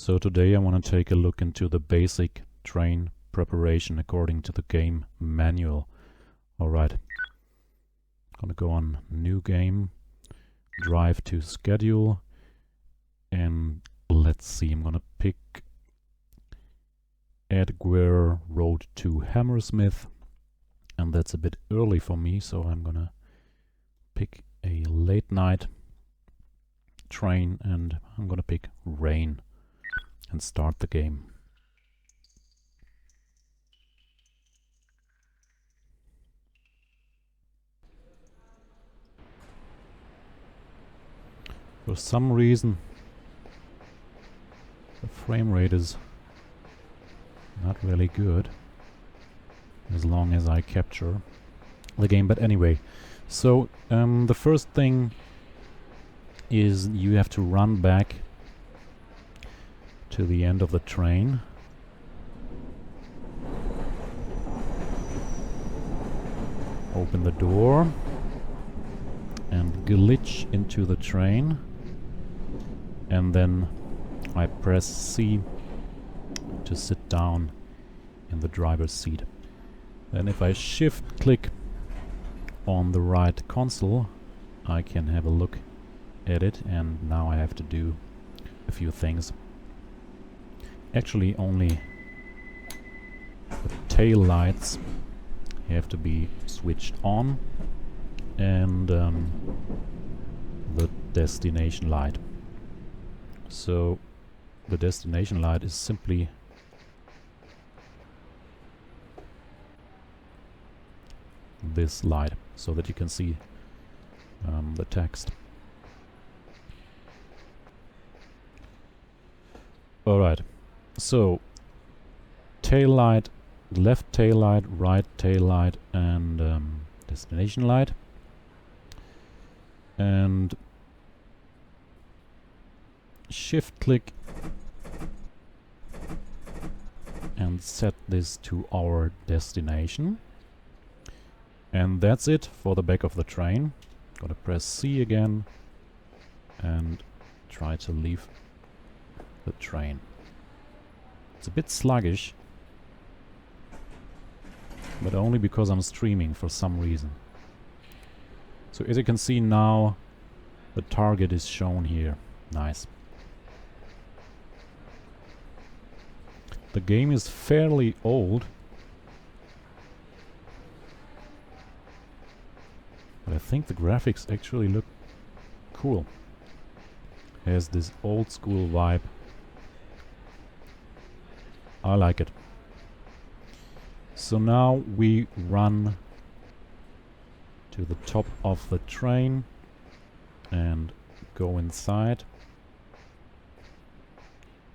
So today I want to take a look into the basic train preparation according to the game manual. Alright, gonna go on new game, drive to schedule, and let's see, I'm gonna pick Edgware Road to Hammersmith, and that's a bit early for me, so I'm gonna pick a late night train and I'm gonna pick rain and start the game. For some reason the frame rate is not really good as long as I capture the game, but anyway, so the first thing is you have to run back to the end of the train. Open the door and glitch into the train, and then I press C to sit down in the driver's seat. Then if I shift click on the right console, I can have a look at it, and now I have to do a few things. Actually, only the tail lights have to be switched on, and the destination light. So the destination light is simply this light, so that you can see the text. Alright, so tail light, left tail light, right tail light, and destination light. And shift click and set this to our destination. And that's it for the back of the train. Gonna press C again and try to leave the train. It's a bit sluggish, but only because I'm streaming for some reason. So as you can see now, the target is shown here. Nice. The game is fairly old, but I think the graphics actually look cool. Has this old school vibe. I like it. So now we run to the top of the train and go inside.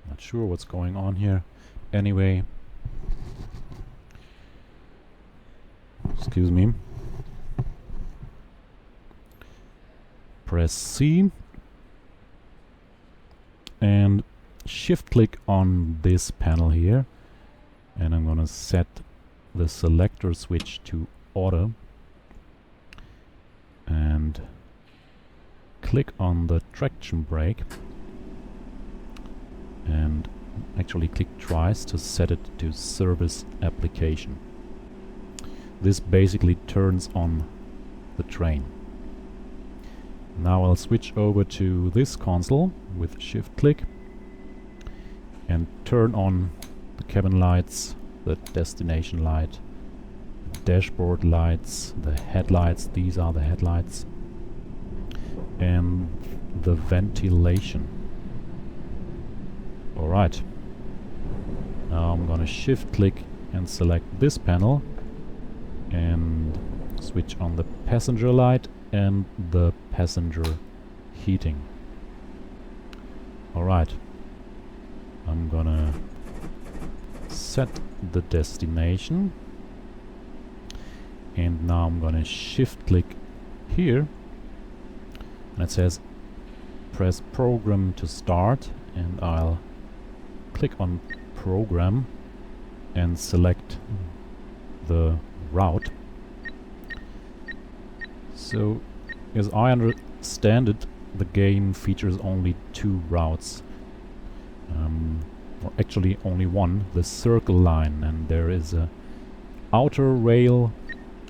Not sure what's going on here. Anyway, excuse me. Press C and shift click on this panel here, and I'm gonna set the selector switch to auto and click on the traction brake, and actually click twice to set it to service application. This basically turns on the train. Now I'll switch over to this console with shift click and turn on the cabin lights, the destination light, the dashboard lights, the headlights, these are the headlights, and the ventilation. Alright, now I'm gonna shift click and select this panel and switch on the passenger light and the passenger heating. Alright, I'm gonna set the destination, and now I'm gonna shift click here, and it says press program to start, and I'll click on program and select the route. So as I understand it, the game features only two routes. actually only one, the circle line, and there is a outer rail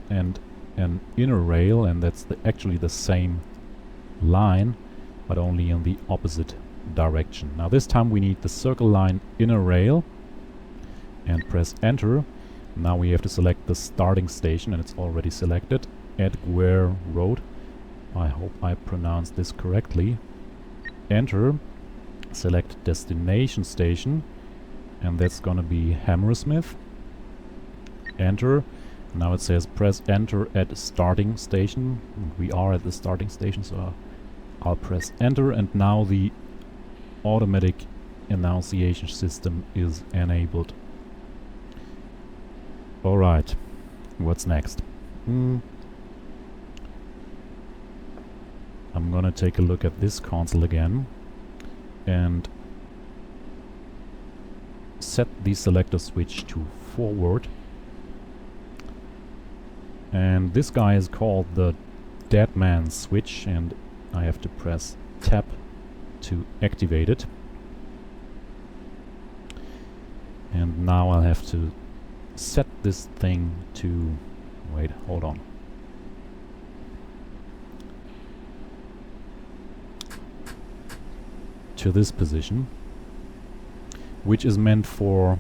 and an inner rail, and that's actually the same line, but only in the opposite direction. Now this time we need the circle line inner rail and press enter. Now we have to select the starting station, and it's already selected, Edgware Road. I hope I pronounced this correctly. Enter, select destination station, and that's gonna be Hammersmith. Enter. Now it says press enter at starting station. We are at the starting station, so I'll press enter, and now the automatic annunciation system is enabled. Alright, what's next? I'm gonna take a look at this console again and set the selector switch to forward. And this guy is called the dead man switch, and I have to press tab to activate it. And now I'll have to set this thing to... wait, hold on. To this position, which is meant for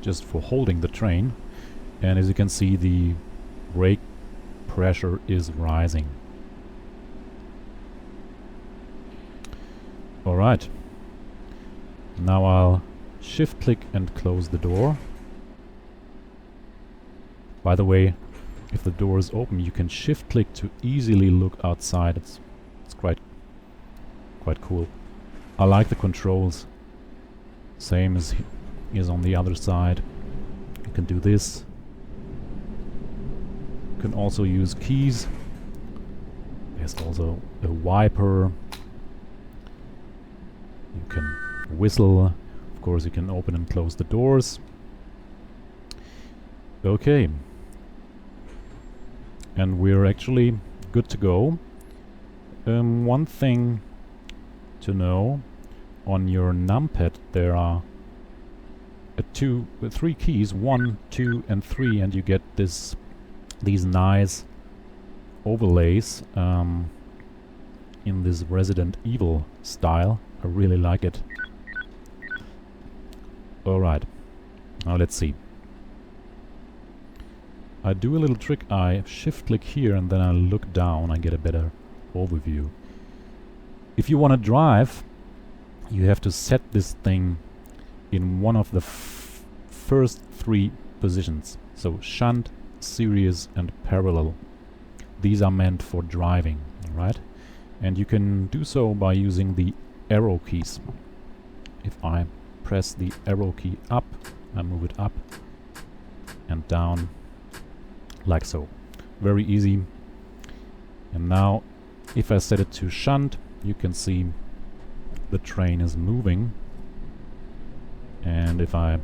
just for holding the train, and as you can see, the brake pressure is rising. Alright, now I'll shift click and close the door. By the way, if the door is open, you can shift click to easily look outside. It's quite cool. I like the controls. Same as is on the other side. You can do this. You can also use keys. There's also a wiper. You can whistle. Of course, you can open and close the doors. Okay. And we're actually good to go. One thing to know, on your numpad there are three keys, 1, 2 and 3, and you get these nice overlays in this Resident Evil style. I really like it. Alright, now let's see. I do a little trick. I shift click here and then I look down. I get a better overview. If you want to drive, you have to set this thing in one of the first 3 positions. So shunt, series and parallel. These are meant for driving, right? And you can do so by using the arrow keys. If I press the arrow key up, I move it up and down, like so. Very easy. And now if I set it to shunt, you can see the train is moving, and if I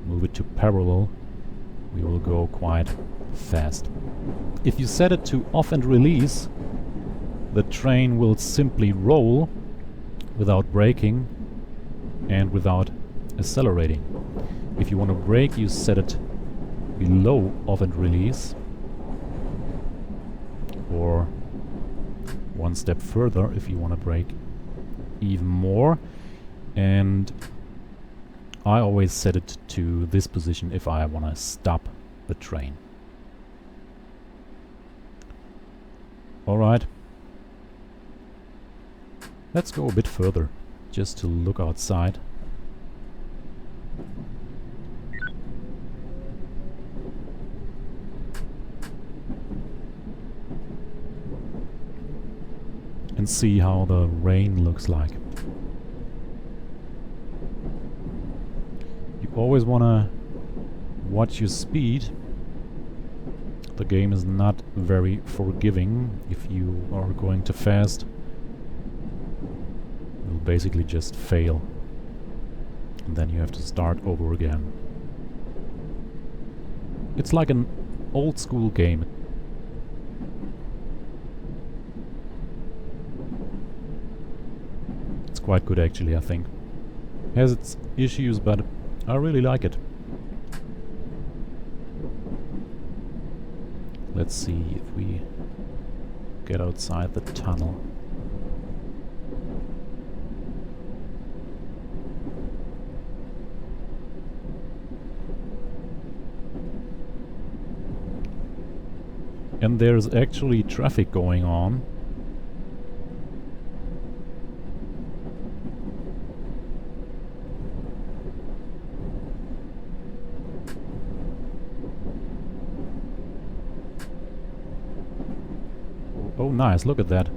move it to parallel, we will go quite fast. If you set it to off and release, the train will simply roll without braking and without accelerating. If you want to brake, you set it below off and release, or one step further if you want to brake even more, and I always set it to this position if I want to stop the train. Alright, let's go a bit further just to look outside. And see how the rain looks like. You always want to watch your speed. The game is not very forgiving. If you are going too fast, you'll basically just fail. And then you have to start over again. It's like an old school game. quite good actually, I think. Has its issues, but I really like it. Let's see if we get outside the tunnel. And there's actually traffic going on. Oh, nice, look at that.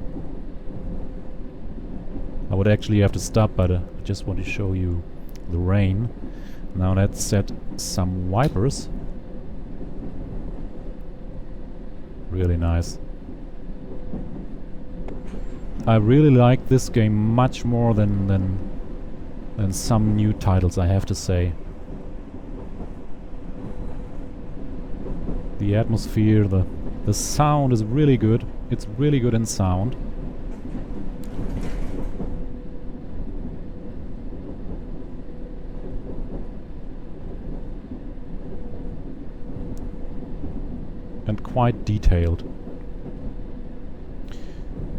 I would actually have to stop, but I just want to show you the rain. Now let's set some wipers. Really nice. I really like this game much more than some new titles, I have to say. The atmosphere, the sound is really good. It's really good in sound. And quite detailed.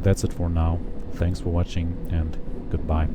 That's it for now. Thanks for watching and goodbye.